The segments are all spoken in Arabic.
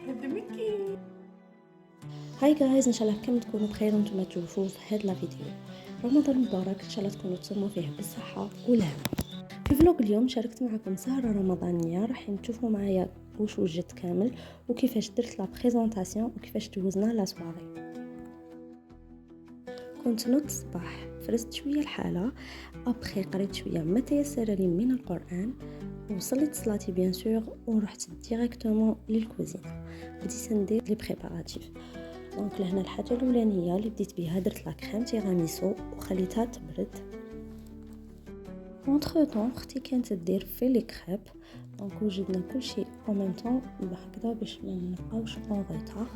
هذا ميكي. هاي جايز، ان شاء الله كم تكونوا بخير وانتم تشوفوا في هاد لا فيديو. رمضان مبارك، ان شاء الله تكونوا تصوموا فيه بالصحه والهنا. في فلوق اليوم شاركت معكم سهره رمضانيه، راح تشوفوا معايا واش وجدت كامل وكيفاش درت لا بريزونطاسيون وكيفاش دوزنا لا سواري. كنت نوض الصباح، فرزت شويه الحاله، ابخي قريت شويه ما تيسر لي من القران، وصليت صلاتي بيان سور ورحت ديريكتومون للكوزينه. بديت ندير لي بريباراتيف. دونك لهنا الحاجه الاولانيه اللي بديت بها درت لا كريم تيراميسو وخليتها تبرد. اونتر طون اختي كانت دير في لي كريب، دونك وجدنا كلشي او ميم طون هكذا باش ما نبقاوش اون روتار.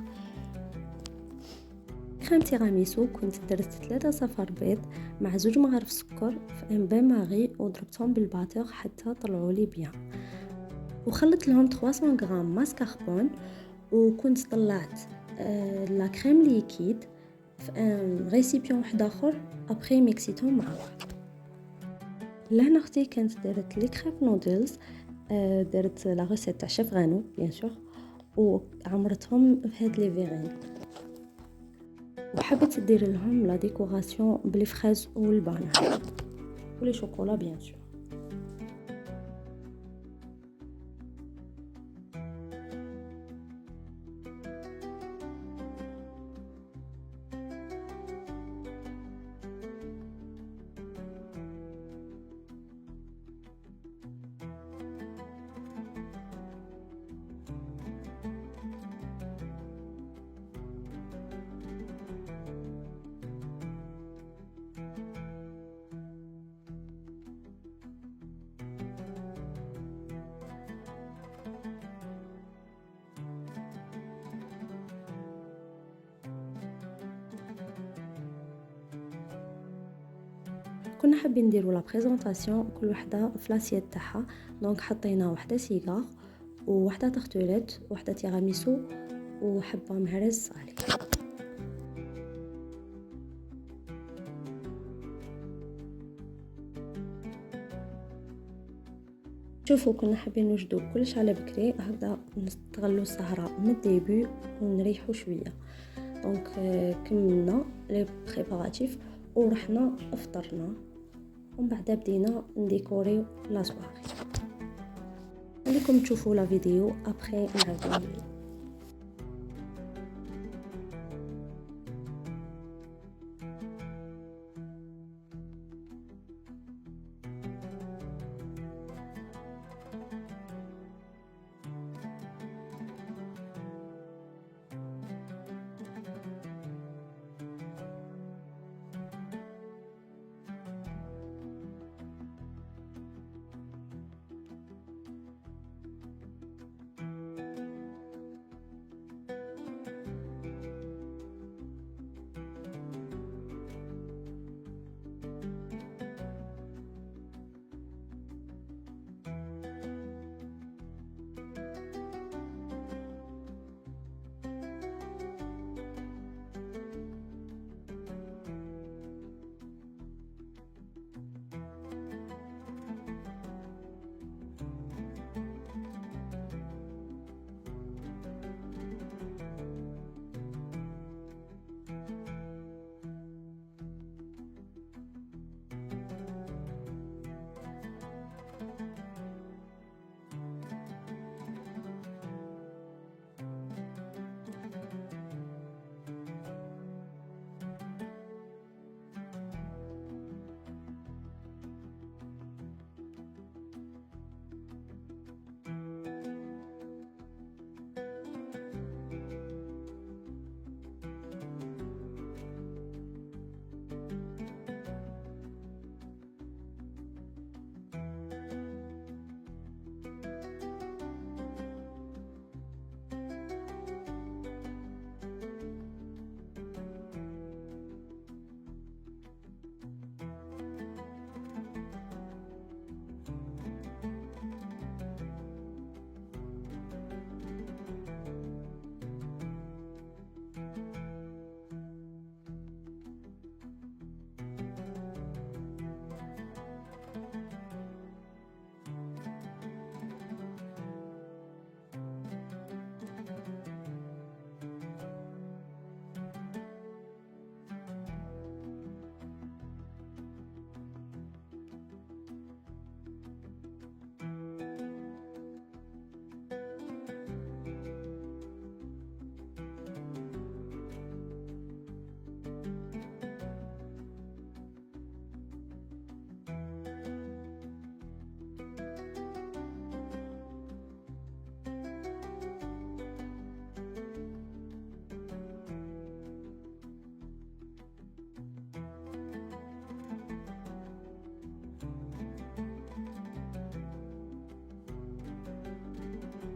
كريم تيراميسو كنت درت 3 صفار بيض مع 2 مغارف سكر في ان بان ماغي وضربتهم بالباتور حتى طلعوا لي بيان، وخلط لهم 300 غرام ماسكاربون. وكنت طلعت لا كريم ليكيد في ان ريسيبيون واحد اخر، ابري ميكسيتهم مع بعض. لهنا اختي كانت دارت لي كريب نودلز، درت لا ريسيت تاع شيف غانو بيان سور، وعمرتهم بهاد لي فيغين، وحبت دير لهم لا ديكوراسيون بلي فريز والبانان ولي شوكولا بيان سور. كنا حابين نديروا لا بريزونطاسيون كل وحده في لاسيت تاعها. دونك حطينا وحده سيجار ووحده تختولات وحده تيراميسو وحبه مهرز صالي. شوفوا كنا حابين نوجدوا كلش على بكري هكذا نستغلوا السهره من الديبي ونريحوا شويه. دونك كملنا لي بريباراتيف ورحنا افطرنا، ومن بعد بدينا نديكوريو لا سواري. خليكم تشوفوا لا فيديو ابري نعاودو.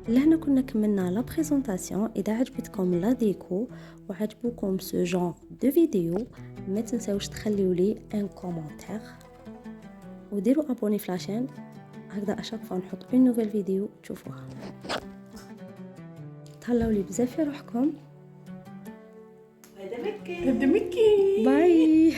لهنا كنا كملنا لا بريزونطاسيون. اذا عجبتكم لا ديكو وعجبوكم سو جون دو فيديو ما تنساوش تخليو لي ان كومونتير وديروا ابوني في لاشين، هكذا اشاك فوا نحط اون نوفيل فيديو تشوفوها. تهلاو لي بزاف في روحكم. هذا مكي باي.